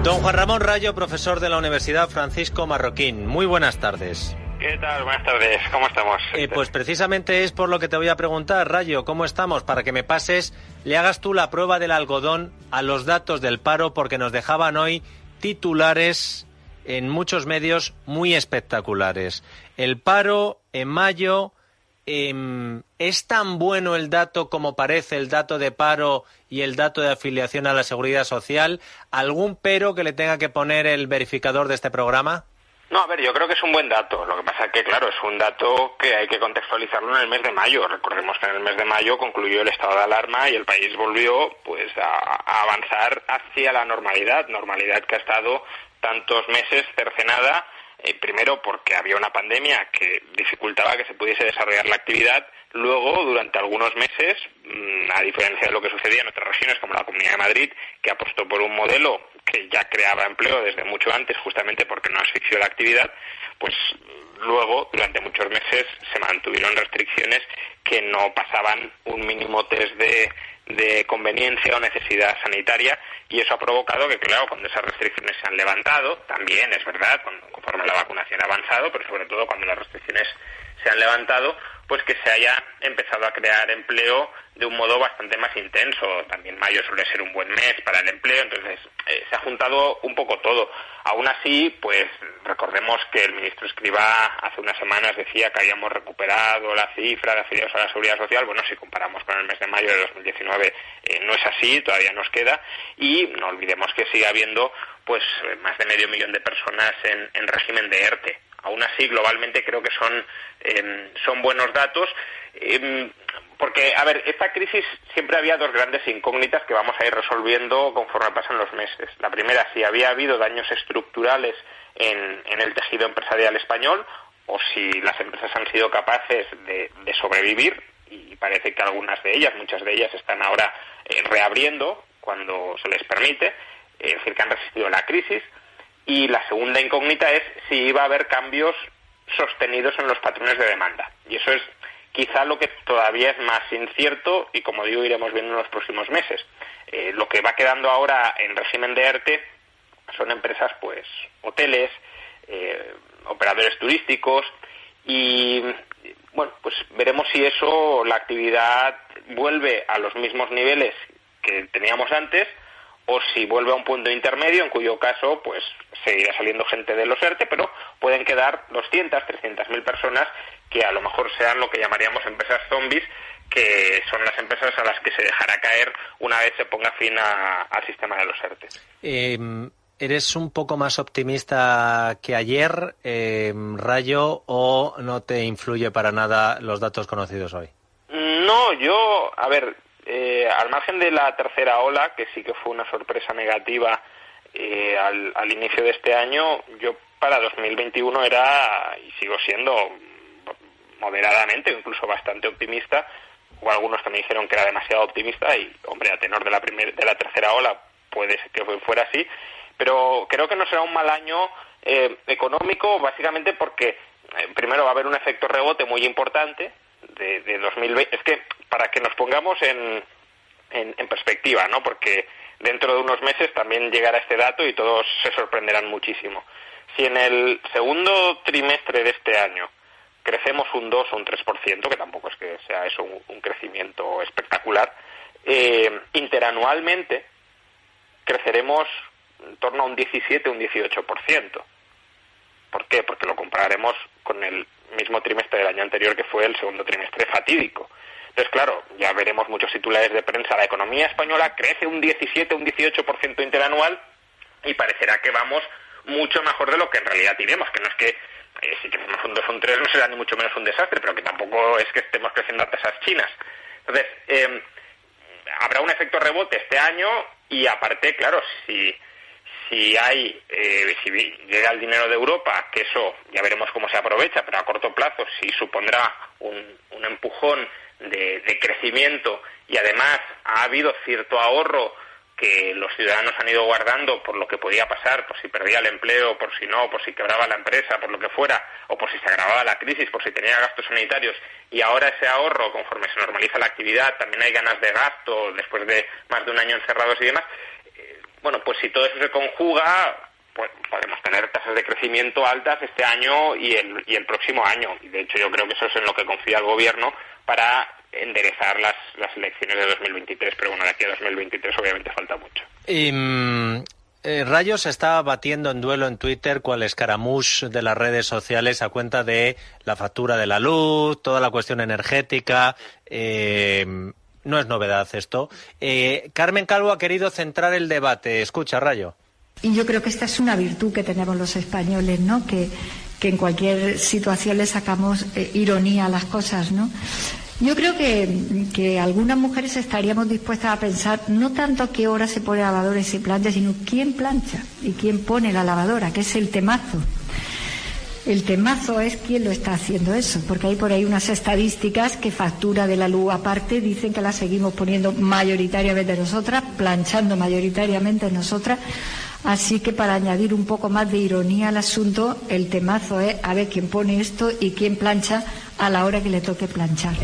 Don Juan Ramón Rayo, profesor de la Universidad Francisco Marroquín. Muy buenas tardes. ¿Qué tal? Buenas tardes. ¿Cómo estamos? Pues precisamente es por lo que te voy a preguntar, Rayo, ¿cómo estamos? Para que me pases, le hagas tú la prueba del algodón a los datos del paro, porque nos dejaban hoy titulares en muchos medios muy espectaculares. El paro en mayo, ¿es tan bueno el dato como parece el dato de paro y el dato de afiliación a la Seguridad Social? ¿Algún pero que le tenga que poner el verificador de este programa? No, a ver, yo creo que es un buen dato. Lo que pasa es que, claro, es un dato que hay que contextualizarlo en el mes de mayo. Recordemos que en el mes de mayo concluyó el estado de alarma y el país volvió pues a avanzar hacia la normalidad que ha estado tantos meses cercenada, primero porque había una pandemia que dificultaba que se pudiese desarrollar la actividad. Luego, durante algunos meses, a diferencia de lo que sucedía en otras regiones como la Comunidad de Madrid, que apostó por un modelo que ya creaba empleo desde mucho antes, justamente porque no asfixió la actividad, pues luego, durante muchos meses, se mantuvieron restricciones que no pasaban un mínimo test de conveniencia o necesidad sanitaria, y eso ha provocado que, claro, cuando esas restricciones se han levantado, también es verdad, conforme la vacunación ha avanzado, pero sobre todo cuando las restricciones se han levantado, pues que se haya empezado a crear empleo de un modo bastante más intenso. También mayo suele ser un buen mes para el empleo, entonces se ha juntado un poco todo. Aún así, pues recordemos que el ministro Escrivá hace unas semanas decía que habíamos recuperado la cifra de afiliados a la Seguridad Social. Bueno, si comparamos con el mes de mayo de 2019, no es así, todavía nos queda, y no olvidemos que sigue habiendo pues más de 500.000 de personas en régimen de ERTE. Aún así, globalmente creo que son buenos datos, porque, a ver, esta crisis siempre había dos grandes incógnitas que vamos a ir resolviendo conforme pasan los meses. La primera, si había habido daños estructurales en el tejido empresarial español, o si las empresas han sido capaces de sobrevivir, y parece que muchas de ellas están ahora reabriendo cuando se les permite, es decir, que han resistido la crisis. Y la segunda incógnita es si iba a haber cambios sostenidos en los patrones de demanda. Y eso es quizá lo que todavía es más incierto y, como digo, iremos viendo en los próximos meses. Lo que va quedando ahora en régimen de ERTE son empresas, pues, hoteles, operadores turísticos y, bueno, pues veremos si la actividad vuelve a los mismos niveles que teníamos antes, o si vuelve a un punto intermedio, en cuyo caso pues seguirá saliendo gente de los ERTE, pero pueden quedar 200, 300.000 personas que a lo mejor sean lo que llamaríamos empresas zombies, que son las empresas a las que se dejará caer una vez se ponga fin al sistema de los ERTE. ¿Eres un poco más optimista que ayer, Rayo, o no te influye para nada los datos conocidos hoy? No, a ver, al margen de la tercera ola, que sí que fue una sorpresa negativa al inicio de este año, yo para 2021 era, y sigo siendo, moderadamente, incluso bastante optimista. Hubo algunos que me dijeron que era demasiado optimista y, hombre, a tenor de la tercera ola puede ser que fuera así, pero creo que no será un mal año económico, básicamente porque primero va a haber un efecto rebote muy importante de 2020. Es que para que nos pongamos en perspectiva, ¿no? Porque dentro de unos meses también llegará este dato y todos se sorprenderán muchísimo. Si en el segundo trimestre de este año crecemos un 2 o un 3%, que tampoco es que sea eso un crecimiento espectacular, interanualmente creceremos en torno a un 17 o un 18%. ¿Por qué? Porque lo compararemos con el mismo trimestre del año anterior, que fue el segundo trimestre fatídico. Entonces, claro, ya veremos muchos titulares de prensa. La economía española crece un 17 o un 18% interanual y parecerá que vamos mucho mejor de lo que en realidad iremos, que no es que si crecemos un 2 o un 3 no será ni mucho menos un desastre, pero que tampoco es que estemos creciendo a tasas chinas. Entonces, habrá un efecto rebote este año y, aparte, claro, si llega el dinero de Europa, que eso ya veremos cómo se aprovecha, pero a corto plazo sí supondrá un empujón de crecimiento, y además ha habido cierto ahorro que los ciudadanos han ido guardando por lo que podía pasar, por si perdía el empleo, por si no, por si quebraba la empresa, por lo que fuera, o por si se agravaba la crisis, por si tenía gastos sanitarios, y ahora ese ahorro, conforme se normaliza la actividad, también hay ganas de gasto después de más de un año encerrados y demás. Bueno, pues si todo eso se conjuga, pues podemos tener tasas de crecimiento altas este año y el próximo año. Y de hecho yo creo que eso es en lo que confía el gobierno para enderezar las elecciones de 2023. Pero bueno, de aquí a 2023 obviamente falta mucho. Rayo se está batiendo en duelo en Twitter cual escaramuz de las redes sociales a cuenta de la factura de la luz, toda la cuestión energética. No es novedad esto. Carmen Calvo ha querido centrar el debate. Escucha, Rayo. Y yo creo que esta es una virtud que tenemos los españoles, ¿no? Que en cualquier situación le sacamos ironía a las cosas, ¿no? Yo creo que algunas mujeres estaríamos dispuestas a pensar no tanto qué hora se pone la lavadora y se plancha, sino quién plancha y quién pone la lavadora, que es el temazo. El temazo es quién lo está haciendo eso, porque hay por ahí unas estadísticas que factura de la luz aparte dicen que la seguimos poniendo mayoritariamente nosotras, planchando mayoritariamente nosotras. Así que para añadir un poco más de ironía al asunto, el temazo es a ver quién pone esto y quién plancha a la hora que le toque planchar.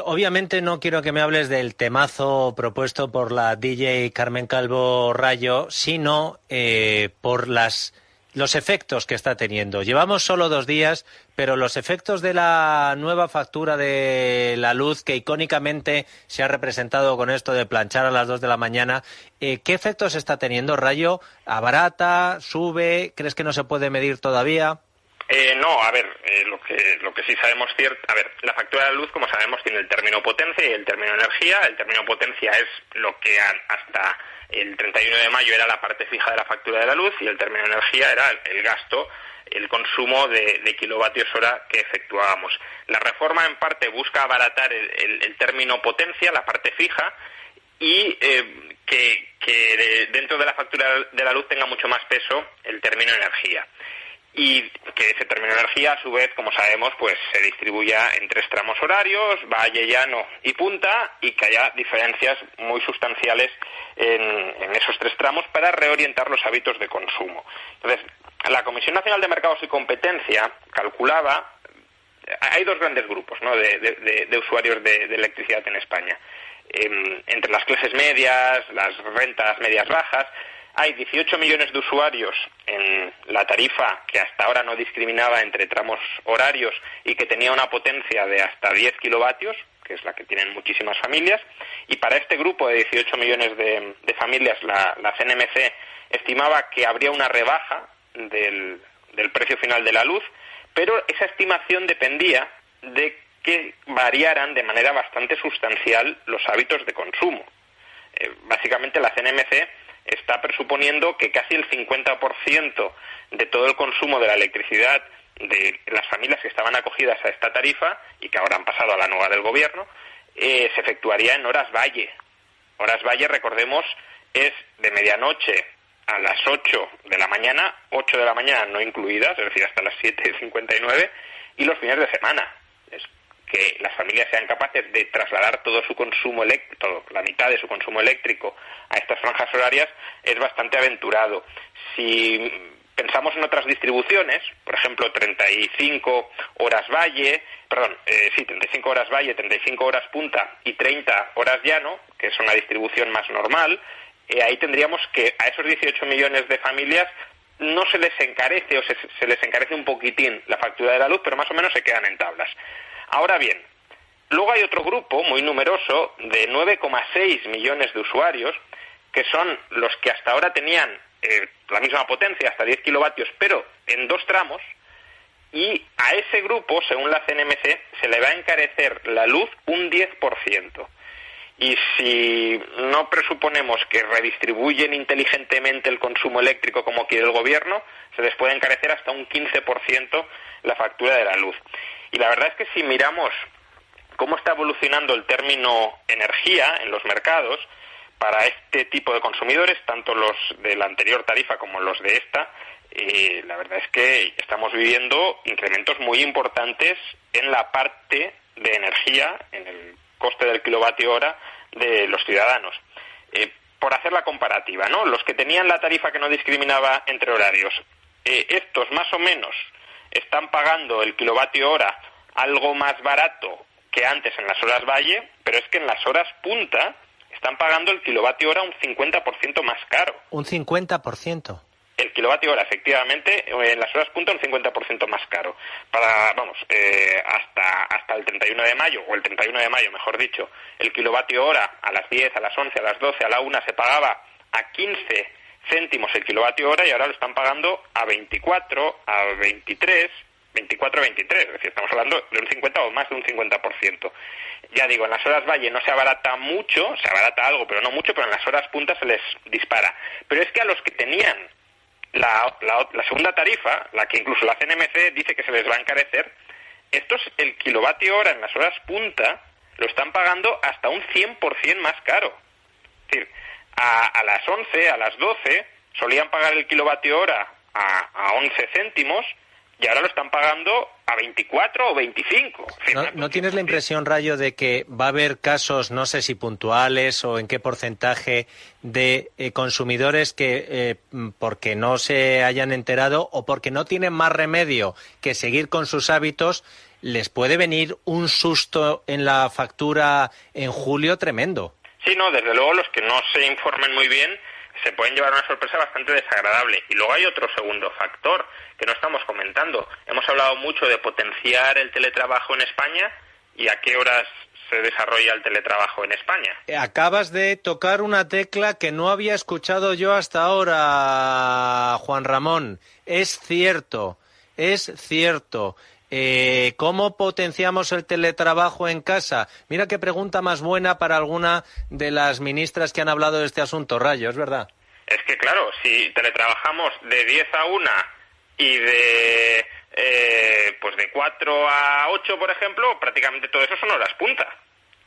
Obviamente no quiero que me hables del temazo propuesto por la DJ Carmen Calvo Rayo, sino por los efectos que está teniendo. Llevamos solo 2 días, pero los efectos de la nueva factura de la luz, que icónicamente se ha representado con esto de planchar a las 2 de la mañana, ¿qué efectos está teniendo, Rayo? ¿Abarata? ¿Sube? ¿Crees que no se puede medir todavía? No, a ver, lo que sí sabemos la factura de la luz, como sabemos, tiene el término potencia y el término energía. El término potencia es lo que hasta el 31 de mayo era la parte fija de la factura de la luz, y el término energía era el gasto, el consumo de kilovatios hora que efectuábamos. La reforma en parte busca abaratar el término potencia, la parte fija, y que dentro de la factura de la luz tenga mucho más peso el término energía. Y que ese término energía, a su vez, como sabemos, pues se distribuya en 3 tramos horarios, valle, llano y punta, y que haya diferencias muy sustanciales en esos 3 tramos para reorientar los hábitos de consumo. Entonces, la Comisión Nacional de Mercados y Competencia calculaba, hay 2 grandes grupos, ¿no?, de usuarios de electricidad en España. Entre las clases medias, las rentas medias bajas, hay 18 millones de usuarios en la tarifa que hasta ahora no discriminaba entre tramos horarios y que tenía una potencia de hasta 10 kilovatios, que es la que tienen muchísimas familias, y para este grupo de 18 millones de familias la CNMC estimaba que habría una rebaja del precio final de la luz, pero esa estimación dependía de que variaran de manera bastante sustancial los hábitos de consumo. Básicamente la CNMC está presuponiendo que casi el 50% de todo el consumo de la electricidad de las familias que estaban acogidas a esta tarifa y que ahora han pasado a la nueva del gobierno, se efectuaría en horas valle. Horas valle, recordemos, es de medianoche a las 8 de la mañana, 8 de la mañana no incluidas, es decir, hasta las 7:59, y los fines de semana. Es que las familias sean capaces de trasladar todo su consumo eléctrico, la mitad de su consumo eléctrico a estas franjas horarias, es bastante aventurado. Si pensamos en otras distribuciones, por ejemplo, 35 horas valle, 35 horas valle, 35 horas punta y 30 horas llano, que es una distribución más normal, ahí tendríamos que a esos 18 millones de familias no se les encarece o se les encarece un poquitín la factura de la luz, pero más o menos se quedan en tablas. Ahora bien, luego hay otro grupo muy numeroso de 9,6 millones de usuarios, que son los que hasta ahora tenían la misma potencia, hasta 10 kilovatios, pero en 2 tramos, y a ese grupo, según la CNMC, se le va a encarecer la luz un 10%. Y si no presuponemos que redistribuyen inteligentemente el consumo eléctrico como quiere el gobierno, se les puede encarecer hasta un 15% la factura de la luz. Y la verdad es que si miramos cómo está evolucionando el término energía en los mercados para este tipo de consumidores, tanto los de la anterior tarifa como los de esta, la verdad es que estamos viviendo incrementos muy importantes en la parte de energía, en el coste del kilovatio hora de los ciudadanos. Por hacer la comparativa, ¿no? Los que tenían la tarifa que no discriminaba entre horarios, estos más o menos están pagando el kilovatio hora algo más barato que antes en las horas valle, pero es que en las horas punta están pagando el kilovatio hora un 50% más caro. ¿Un 50%? El kilovatio hora, efectivamente, en las horas punta un 50% más caro. Hasta el 31 de mayo, o el 31 de mayo, mejor dicho, el kilovatio hora a las 10, a las 11, a las 12, a la 1 se pagaba a 15 céntimos el kilovatio hora y ahora lo están pagando a 24, a 23, 24, 23. Es decir, estamos hablando de un 50 o más de un 50%. Ya digo, en las horas valle no se abarata mucho, se abarata algo, pero no mucho, pero en las horas punta se les dispara. Pero es que a los que tenían la segunda tarifa, la que incluso la CNMC dice que se les va a encarecer, estos el kilovatio hora en las horas punta lo están pagando hasta un 100% más caro. Es decir, a las 11, a las 12 solían pagar el kilovatio hora a 11 céntimos y ahora lo están pagando a 24 o 25. En fin, ¿No tienes la impresión, Rayo, de que va a haber casos, no sé si puntuales o en qué porcentaje, de consumidores que, porque no se hayan enterado o porque no tienen más remedio que seguir con sus hábitos, les puede venir un susto en la factura en julio tremendo? Sí, no, desde luego los que no se informen muy bien se pueden llevar una sorpresa bastante desagradable. Y luego hay otro segundo factor que no estamos comentando. Hemos hablado mucho de potenciar el teletrabajo en España y a qué horas se desarrolla el teletrabajo en España. Acabas de tocar una tecla que no había escuchado yo hasta ahora, Juan Ramón. Es cierto. ¿Cómo potenciamos el teletrabajo en casa? Mira qué pregunta más buena para alguna de las ministras que han hablado de este asunto, Rayo, es verdad. Es que claro, si teletrabajamos de 10 a 1 y de 4 a 8, por ejemplo, prácticamente todo eso son horas punta.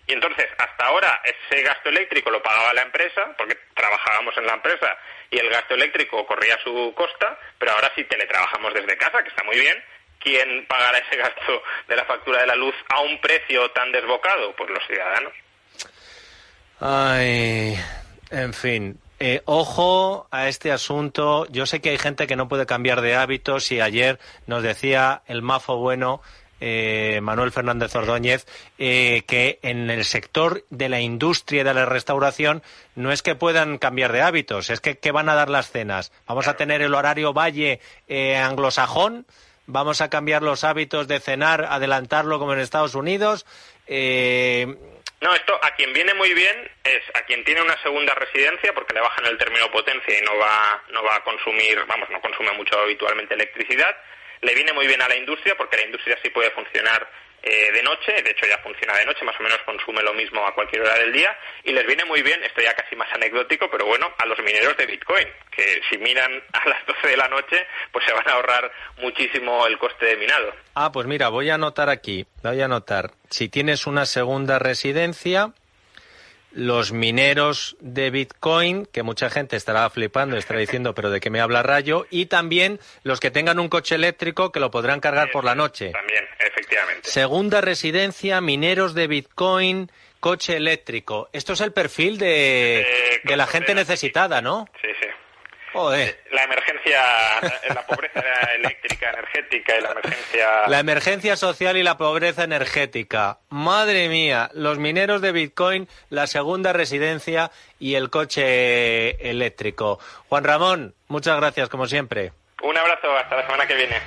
Y entonces, hasta ahora, ese gasto eléctrico lo pagaba la empresa, porque trabajábamos en la empresa y el gasto eléctrico corría a su costa, pero ahora sí teletrabajamos desde casa, que está muy bien. ¿Quién pagará ese gasto de la factura de la luz a un precio tan desbocado? Pues los ciudadanos. Ay, en fin. Ojo a este asunto. Yo sé que hay gente que no puede cambiar de hábitos y ayer nos decía el mafo bueno, Manuel Fernández Ordóñez, que en el sector de la industria y de la restauración no es que puedan cambiar de hábitos, es que ¿qué van a dar las cenas? ¿Vamos a tener el horario valle anglosajón? ¿Vamos a cambiar los hábitos de cenar, adelantarlo como en Estados Unidos? No, esto a quien viene muy bien es a quien tiene una segunda residencia, porque le bajan el término potencia y no va a consumir, no consume mucho habitualmente electricidad. Le viene muy bien a la industria, porque la industria sí puede funcionar de noche, de hecho ya funciona de noche, más o menos consume lo mismo a cualquier hora del día, y les viene muy bien, esto ya casi más anecdótico, pero bueno, a los mineros de Bitcoin, que si minan a las 12 de la noche, pues se van a ahorrar muchísimo el coste de minado. Pues mira, voy a anotar aquí, si tienes una segunda residencia, los mineros de Bitcoin, que mucha gente estará flipando, estará diciendo, pero ¿de qué me habla Rayo? Y también los que tengan un coche eléctrico que lo podrán cargar por la noche. También, efectivamente. Segunda residencia, mineros de Bitcoin, coche eléctrico. Esto es el perfil de la gente necesitada, ¿no? Sí. Joder. La emergencia, la pobreza eléctrica, energética y la emergencia... La emergencia social y la pobreza energética. Madre mía, los mineros de Bitcoin, la segunda residencia y el coche eléctrico. Juan Ramón, muchas gracias, como siempre. Un abrazo, hasta la semana que viene.